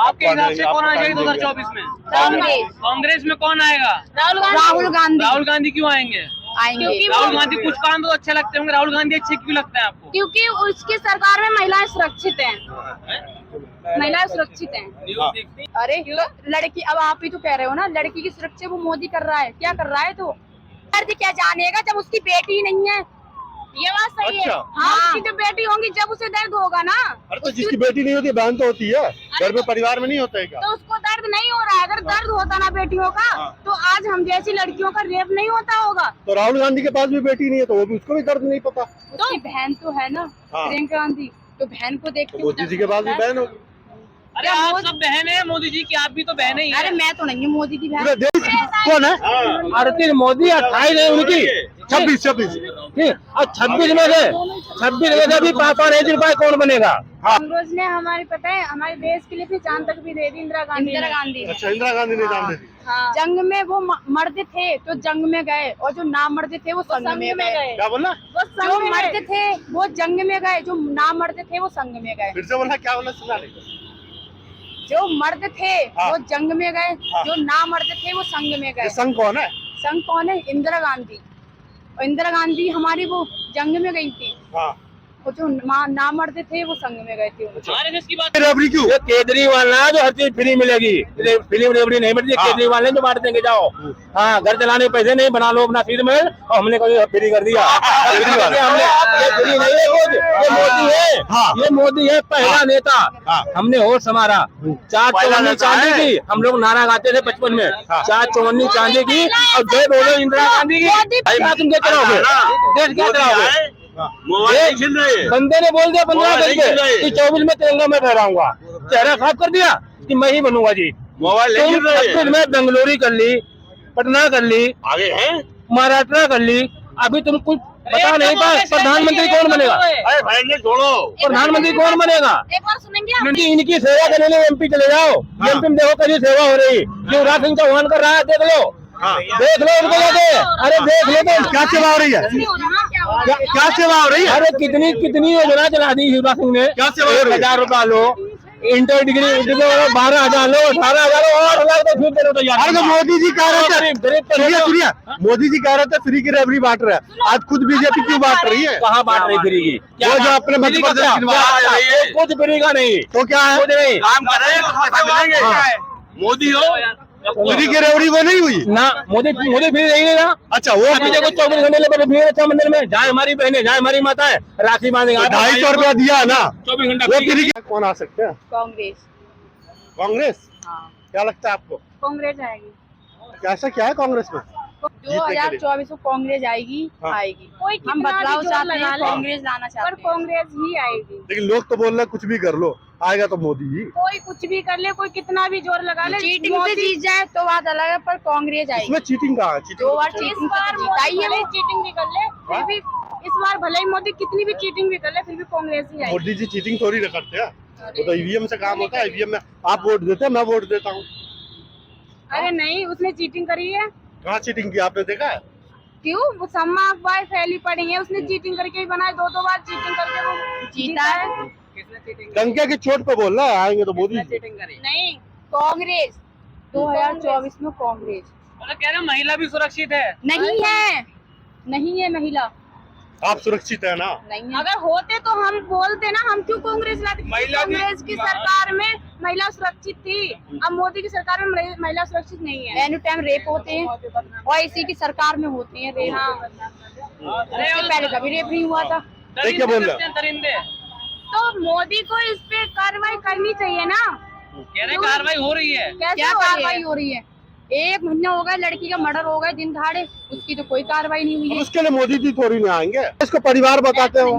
आपके हिसाब से कौन आना चाहिए 2024 में? कांग्रेस। कांग्रेस में कौन आएगा? राहुल गांधी। राहुल गांधी क्यों आएंगे? आएंगे राहुल गांधी कुछ काम तो अच्छे लगते होंगे, राहुल गांधी अच्छे क्यों लगते हैं आपको? क्योंकि उसकी सरकार में महिलाएं सुरक्षित हैं। महिलाएं सुरक्षित हैं। अरे तो लड़की, अब आप ही तो कह रहे हो ना, लड़की की सुरक्षा वो मोदी कर रहा है। क्या कर रहा है? तो दर्द क्या जानेगा जब उसकी बेटी नहीं है। ये बात सही है। हाँ, उसकी जब बेटी होगी जब उसे दर्द होगा ना। अरे तो जिसकी बेटी नहीं होती बहन तो होती है, घर में परिवार में नहीं होता है क्या? तो उसको दर्द नहीं हो रहा है। अगर दर्द होता ना बेटियों का तो आज हम जैसी लड़कियों का रेप नहीं होता होगा। तो राहुल गांधी के पास भी बेटी नहीं है तो वो भी, उसको भी दर्द नहीं पता। उसकी बहन तो है ना, प्रियंका गांधी, तो बहन को देख के मोदी जी के पास भी बहन होगी। अरे आप सब बहन है मोदी जी की, आप भी तो बहन ही है। अरे मैं तो नहीं हूँ मोदी की बहन। पूरे देश कौन है? अरे मोदी 28 है उनकी, 26 और 26 में से भी पापा नहीं दे पाए, कौन बनेगा? कांग्रेस ने हमारे पता है हमारे देश के लिए फिर जान तक भी दे दी इंदिरा गांधी। अच्छा, इंदिरा गांधी ने जान दे दी। जंग में वो मर्द थे तो जंग में गए, और जो ना मर्द थे वो संग में गए। क्या बोला? जो मर्द थे वो जंग में गए, जो ना मर्द थे वो संग में गए। फिर से बोला, क्या बोला? सुना नहीं। जो मर्द थे वो जंग में गए, जो ना मर्द थे वो संग में गए। संघ कौन है? संग कौन है? इंदिरा गांधी। और इंदिरा गांधी हमारी वो जंग में गई थी, और जो ना मर्द थे वो संग में गए थे। RSS की बात रेवड़ी क्यों? ये केजरीवाल ना जो हर चीज फ्री मिलेगी, फिल्म रेवड़ी नहीं मिलती, केजरीवाल ने जो बांट देंगे जाओ। हाँ, घर चलाने पैसे नहीं, बना लो अपना सीट में, और हमने कभी फ्री कर दिया। हमने ये फ्री नहीं है, ये मोदी है। ये मोदी है पहला नेता। हमने होश संभाला। 4 चौवन्नी चांदी की, हम लोग नारा गाते थे 55 में, 4 चौवन्नी चांदी की, और जय बोलो इंदिरा गांधी की। तुम क्या चलाओगे? देश क्या चलाओगे? बंदे ने बोल दिया 15 अगस्त कि 24 में तिरंगा मैं फहराऊंगा। चेहरा साफ कर दिया कि मैं ही बनूंगा जी। मोबाइल में बेंगलुरु कर ली, पटना कर ली, आगे है महाराष्ट्र कर ली। अभी तुम कुछ पता नहीं था प्रधानमंत्री कौन बनेगा? अरे भाई छोड़ो, प्रधानमंत्री कौन बनेगा? एक बार सुनेंगे इनकी सेवा करने लिए MP चले जाओ। MP में देखो कैसी सेवा हो रही। शिवराज सिंह चौहान कर रहा है, देख लो, देख लो उनको जाके। अरे देख लो तो क्या सेवा हो रही है? क्या सेवा हो रही है? अरे कितनी योजना चला दी शिवराज सिंह ने। क्या सेवा हो रही है? 1000 रुपया लो, इंटर डिग्री 12,000 लो, 18,000 और 8,000 तो छूट दे रहे हो तो यार। अरे तो मोदी जी कह रहे थे, सुनिए, मोदी जी कह रहे थे फ्री की रेवड़ी बांट रहे हैं। आज खुद बीजेपी क्यों बांट रही है? कहाँ बांट रही फ्री की? वो जो अपने मध्य प्रदेश कुछ फ्री का नहीं, तो क्या है? कुछ नहीं। काम कर रहे हैं तो पैसा मिलेंगे। मोदी हो फ्री की रेवड़ी वो नहीं हुई ना, मोदी फ्री नहीं देगा। अच्छा, वो अभी देखो 24 घंटे लगे भीड़ अच्छा मंदिर में, जहाँ हमारी बहनें, जहाँ हमारी माता है, राखी बांधेगा। 250 रुपया दिया ना, 24 घंटा वो फ्री की। कौन आ सकते हैं? कांग्रेस। कांग्रेस? क्या लगता है आपको? कांग्रेस आएगी। कैसा क्या है कांग्रेस में? 2024 को कांग्रेस आएगी। आएगी। कोई हम बदलाव चाहते हैं, कांग्रेस लाना चाहते हैं, पर कांग्रेस ही आएगी। लेकिन लोग तो बोल रहे हैं कुछ भी कर लो, आएगा तो मोदी ही। कोई कुछ भी कर ले, कोई कितना भी जोर लगा ले, चीटिंग से जीत जाए तो बात अलग है, पर कांग्रेस आएगी। इसमें चीटिंग कहाँ है? चीटिंग 2 बार चीटिंग भले चीटिंग भी कर ले, फिर भी इस बार भले ही मोदी कितनी भी चीटिंग भी कर ले, फिर भी कांग्रेस ही आएगी। मोदी जी चीटिंग थोड़ी ना करते हैं, वो तो EVM से काम होता है। EVM में आप वोट देते हैं, मैं वोट देता हूँ। अरे नहीं, उसने चीटिंग करी है। कहाँ चीटिंग की आपने देखा है? क्यों? वो सम्मा अफवाह फैली पड़ी है, उसने चीटिंग करके ही बनाए, 2 बार चीटिंग करके वो जीता है। टंकिया की चोट पे बोल रहा है आएंगे तो मोदी जी। नहीं, कांग्रेस 2024 में कांग्रेस। मतलब कह रहे हैं महिला भी सुरक्षित है? नहीं है, नहीं है महिला। आप सुरक्षित है ना? नहीं, अगर होते तो हम बोलते ना, हम क्यों कांग्रेस लाते? कांग्रेस की सरकार में महिला सुरक्षित थी, अब मोदी की सरकार में महिला सुरक्षित नहीं है। एनी टाइम रेप होते हैं, और इसी की सरकार में होते हैं रेप। इससे पहले कभी रेप नहीं हुआ था। क्या बोल रहे हैं? दरिंदे तो मोदी को इस पे कार्रवाई करनी चाहिए ना। कह रहे हैं कार्रवाई हो रही है। क्या कार्रवाई हो रही है? 1 महीना हो गया, लड़की का मर्डर हो गया दिन दहाड़े, उसकी तो कोई कार्रवाई नहीं हुई है। उसके लिए मोदी जी थोड़ी ना आएंगे, इसको परिवार बताते हो।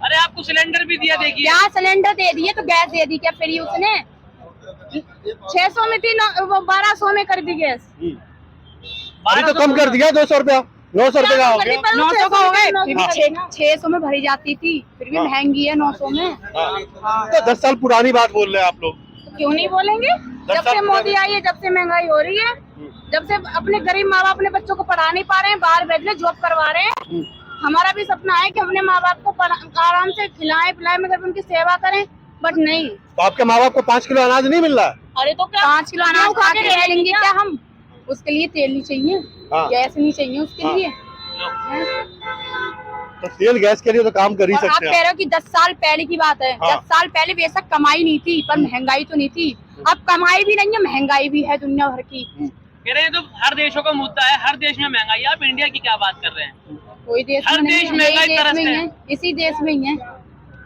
अरे आपको सिलेंडर भी दिया, देखिए। क्या सिलेंडर दे दिए तो गैस दे दी क्या फ्री उसने? 600 में थी, 1200 में कर दी गैस। अभी तो कम कर दिया, 200 रुपया, 900 रुपए का हो गया। 900 का हो गए, 600 में भरी जाती थी, फिर भी महंगी है 900 में। तो 10 साल पुरानी बात बोल रहे हैं आप लोग। क्यों नहीं बोलेंगे? जब से मोदी आई है, जब से महंगाई हो रही है, जब से अपने गरीब माँ बाप अपने बच्चों को पढ़ा नहीं पा रहे हैं, बाहर भेज ले, जॉब करवा रहे हैं। हमारा भी सपना है कि अपने माँ बाप को आराम से खिलाएं पिलाएं, मगर उनकी सेवा करें, बट नहीं, तो आपके माँ बाप को 5 किलो अनाज नहीं मिल रहा है? अरे तो क्या 5 किलो अनाज खा के रह लेंगे क्या हम? उसके लिए तेल नहीं चाहिए, हाँ। गैस नहीं चाहिए उसके हाँ। लिए। तो तेल गैस के लिए तो काम कर ही और आप सकते कह हैं। रहे हो कि 10 साल पहले की बात है। हाँ। 10 साल पहले बेशक कमाई नहीं थी, पर महंगाई तो नहीं थी। अब कमाई भी नहीं है, महंगाई भी है दुनिया भर की। कह रहे हैं तो हर देशों का मुद्दा है, हर देश में महंगाई है, आप इंडिया की क्या बात कर रहे हैं? कोई देश हर में नहीं देश है, महंगाई यही देश तरसते में ही हैं। है, इसी देश में ही है।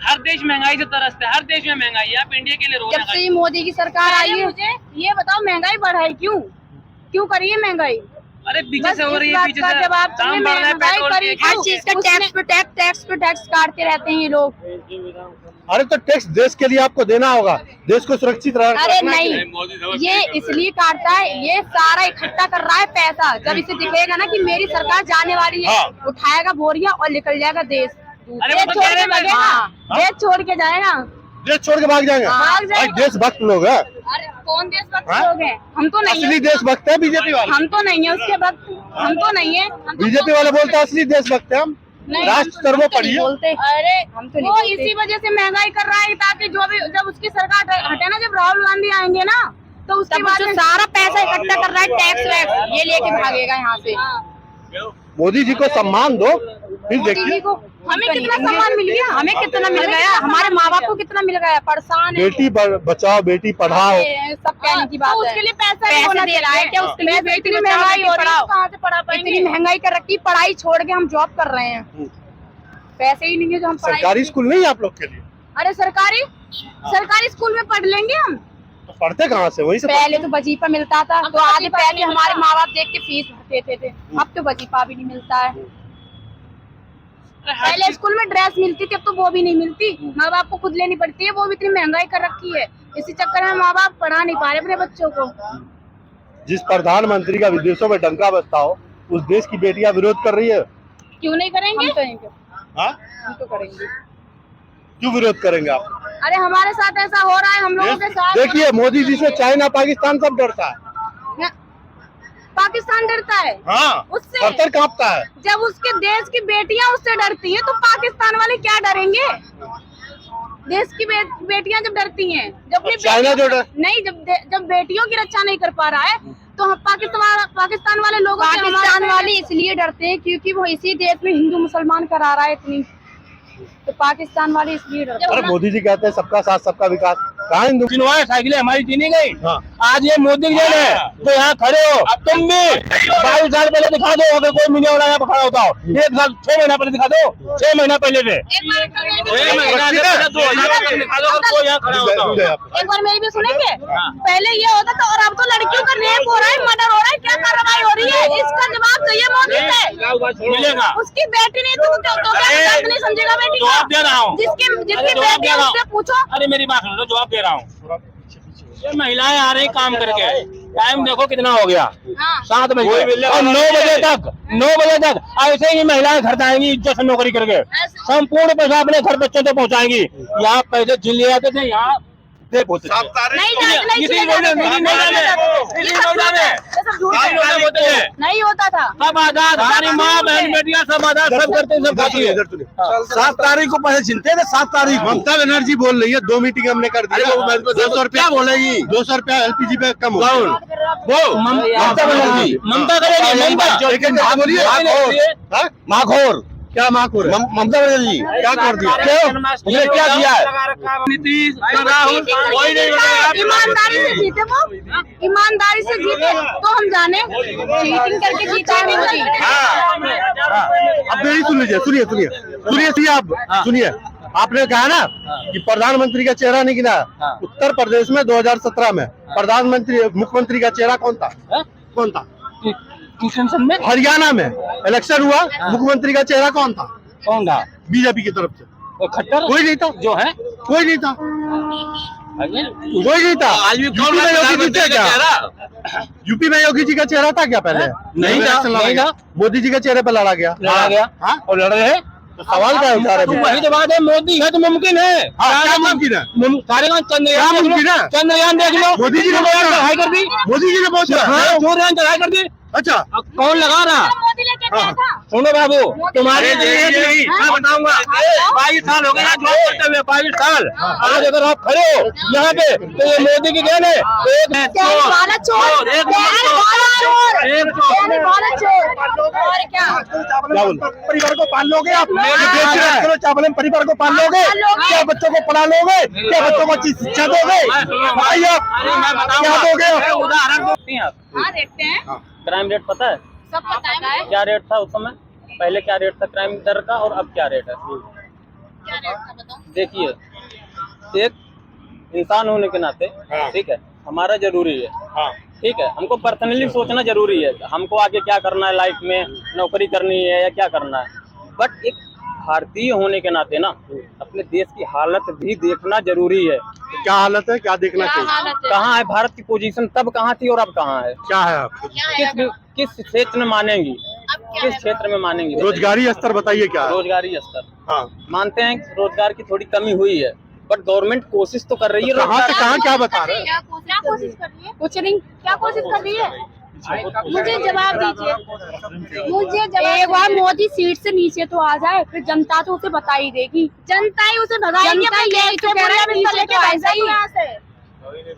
हर देश महंगाई से तरसते है, हर देश में महंगाई है, आप इंडिया के लिए रो जब से ये मोदी की सरकार आई है, मुझे ये बताओ महंगाई बढ़ाई क्यों? क्यों करी है महंगाई? अरे पीछे बस से हो इस रही है, बात पीछे का से जवाब दाम चाहिए, बढ़ रहा है महंगाई पेट्रोल करी के। हर चीज का टैक्स पे टैक्स काटते रहते हैं ये लोग। अरे तो टैक्स देश के लिए आपको देना होगा, देश को सुरक्षित अरे रखना नहीं, चाहिए। ये इसलिए काटता है, ये सारा इकट्ठा कर रहा है पैसा। जब इसे दिखेगा ना कि मेरी सरकार जाने वाली है, हाँ। उठाएगा बोरियां और निकल जाएगा देश। अरे देश वो तो छोड़ कह रहे के हैं भागेगा, हाँ। देश छोड़ के जाएगा। देश छोड़ के भाग जाएंगे? भाग जाएंगे। भाई देशभक्त लोग हैं, अरे कौन देशभक्त हाँ? लोग हैं? हम तो नहीं असली है, देशभक्त है बीजेपी वाले। हम तो नहीं है उसके भक्त, हम तो नहीं है। बीजेपी वाले बोलते हैं असली देशभक्त है हम। राष्ट्र धर्म पढ़िए। बोलते अरे हम तो वो इसी वजह से महंगाई कर रहा है, ताकि जो भी जब उसकी सरकार हटे ना, जब राहुल गांधी आएंगे ना, तो उसके बाद सारा पैसा इकट्ठा कर रहा है, टैक्स वैक्स ये लेके भागेगा यहाँ से। मोदी जी को सम्मान दो, फिर मोदी जी देखिए। को हमें कितना सम्मान मिल गया, हमें कितना मिल गया, हमारे माँ बाप को कितना मिल गया। परेशान है, बेटी बचाओ बेटी पढ़ाओ। सब कहने की बात है। उसके लिए पैसा दे रहा है क्या? उसके लिए इतनी महंगाई हो रही है, कहाँ से पढ़ा पाएंगे? इतनी महंगाई कर रखी, पढ़ाई छोड़ के हम जॉब कर रहे हैं, पैसे ही नहीं है जो हम सरकारी स्कूल नहीं है आप लोग के लिए? अरे सरकारी स्कूल में पढ़ लेंगे हम। तो पढ़ते कहाँ से? वहीं से पहले तो वजीफा मिलता था, तो आधे पैसे हमारे माँ बाप देख के फीस भरते थे। अब तो वजीफा भी नहीं मिलता है। पहले स्कूल में ड्रेस मिलती थी, अब तो वो भी नहीं मिलती। माँ बाप को खुद लेनी पड़ती है, वो भी इतनी महंगाई कर रखी है। इसी चक्कर में माँ बाप पढ़ा नहीं पा रहे अपने बच्चों को। जिस प्रधानमंत्री का विदेशों में डंका बजता हो, उस देश की बेटियां विरोध कर रही है। क्यों नहीं करेंगे? हाँ? हम तो करेंगे। क्यों विरोध करेंगे आप? अरे हमारे साथ ऐसा हो रहा है, हम लोगों के साथ। देखिए मोदी जी से चाइना पाकिस्तान सब डरता है। पाकिस्तान डरता है हाँ, उससे, थर-थर कांपता है। जब उसके देश की बेटियां उससे डरती हैं, तो पाकिस्तान वाले क्या डरेंगे? देश की बेटियां जब डरती हैं, जब अपनी चाइना जो नहीं, जब बेटियों की रक्षा नहीं कर पा रहा है, तो हम पाकिस्तान वाले लोग, पाकिस्तान वाले इसलिए डरते हैं क्योंकि वो इसी देश में हिंदू मुसलमान करा रहा है इतनी, तो पाकिस्तान वाले इसलिए डरते हैं। अरे मोदी जी कहते हैं सबका साथ सबका विकास, कहाँ हिंदू? साइकिलें हमारी चीनी गई। हाँ। आज ये मोदी जी है तो यहाँ खड़े हो। अब तुम भी 22 साल पहले दिखा दो, अगर कोई मीडिया वाला यहाँ पर खड़ा होता हो। 1 साल 6 महीना पहले दिखा दो, 6 महीना पहले से 6 महीना से पहले 2000 पहले दिखा दो, अगर कोई यहाँ खड़ा होता हो। एक बार मेरी भी सुनेंगे? पहले ये होता था, और अब तो लड़कियों का रेप हो रहा है, मर्डर हो रहा है, क्या कार्रवाई हो रही है? इसका जवाब चाहिए मोदी से। मिलेगा। उसकी बेटी नहीं तो क्या नहीं समझेगा बेटी को? जवाब दे रहा हूँ। जिसकी जवाब बेटी दे है रहा उससे हूँ। पूछो। अरे मेरी बात सुनो, जवाब दे रहा हूँ। ये महिलाएं आ रही काम करके, टाइम देखो कितना हो गया, 7 बजे और 9 बजे तक, 9 बजे तक ऐसे ही महिलाएं घर जाएंगी इज्जत से नौकरी करके, संपूर्ण पैसा अपने घर बच्चों तक पहुंचाएंगी। यहाँ पैसे जिन ले जाते थे, यहाँ नहीं होता था। सब आजाद, हमारी माँ बहन बेटियां सब आजाद, सब करते सब खाती है। 7 तारीख को पैसे छिनते थे, 7 तारीख ममता बनर्जी बोल रही है 2 मीटिंग हमने कर दी, 200 रुपया बोलेगी, 200 रुपया LPG पे कम होगा। वो ममता बनर्जी, ममता करेगी, बोलिए माखोर, क्या माखोर है? ममता बनर्जी क्या कर दिया? उसने क्या दिया है? नीतीश राहुल कोई नहीं बनेगा। ईमानदारी से जीते वो, ईमानदारी से जीते तो हम जाने, चीटिंग करके जीते नहीं। अब मेरी सुन लीजिए, सुनिए आप सुनिए। आपने कहा ना कि प्रधानमंत्री का चेहरा नहीं गिना। उत्तर प्रदेश में 2017 में मुख्यमंत्री का चेहरा कौन था? हरियाणा में इलेक्शन हुआ, मुख्यमंत्री का चेहरा कौन था? बीजेपी की तरफ से खट्टर कोई नहीं था, जो है कोई नहीं था। आज भी यूपी में योगी जी थे क्या? यूपी में योगी जी का चेहरा था क्या पहले? नहीं था। मोदी जी के चेहरे पर लड़ा गया। हाँ? और लड़ रहे हैं तो सवाल क्या उठा रहे तो वही तो बात है, मोदी है तो मुमकिन है। हाँ, क्या मुमकिन है? सारे काम क्या चंद्रयान मुमकिन है? चंद्रयान देख लो, मोदी जी ने बहुत चढ़ाई कर दी। मोदी जी ने बहुत हाँ, चंद्रयान चढ़ाई कर दी। अच्छा अब कौन लगा रहा? मोदी लेके गया था। सुनो बाबू, तुम्हारे लिए नहीं, मैं बताऊंगा। 22 साल हो गए ना जॉब करते हुए, 22 साल। आज अगर आप खड़े हो यहाँ पे तो ये मोदी की देन है। देने वाला चोर, देने वाला चोर, देने वाला चोर। और क्या? क्या बोल परिवार को पाल लोगे आप? बेच रहा है। चावल परिवार को पाल लोगे? पाल लोगे। क्या बच्चों को पढ़ा लोगे? क्या बच्चों को अच्छी शिक्षा दोगे? बताइए आप, क्या दोगे? उदाहरण देखते हैं आप, हाँ देखते हैं, क्राइम रेट पता है सब पता है। क्या रेट था उस समय? पहले क्या रेट था क्राइम दर का और अब क्या रेट है? क्या रेट था बताओ? देखिए, एक इंसान होने के नाते, ठीक है, हमारा जरूरी है, ठीक है, हमको पर्सनली सोचना जरूरी है, हमको आगे क्या करना है लाइफ में, नौकरी करनी है या क्या करना है। बट एक भारतीय होने के नाते ना अपने देश की हालत भी देखना जरूरी है। क्या हालत है, क्या देखना क्या चाहिए? हालत है? कहाँ है भारत की पोजीशन, तब कहाँ थी और अब कहाँ है? क्या है आपको? किस क्षेत्र में मानेंगी, अब क्या किस है? क्षेत्र में मानेंगी? रोजगारी स्तर बताइए क्या है? रोजगारी स्तर हाँ, मानते हैं कि रोजगार की थोड़ी कमी हुई है, बट गवर्नमेंट कोशिश तो कर रही है। कहाँ से कहाँ क्या बता रहे हैं? क्या कोशिश कर रही है? कुछ नहीं, क्या कोशिश कर रही है? मुझे जवाब दीजिए, मुझे जवाब। एक बार मोदी सीट से नीचे तो आ जाए, फिर जनता तो उसे बता ही देगी। जनता ही उसे भगाएगी। जनता यही तो कह रहा है, नीचे तो आ जाइए।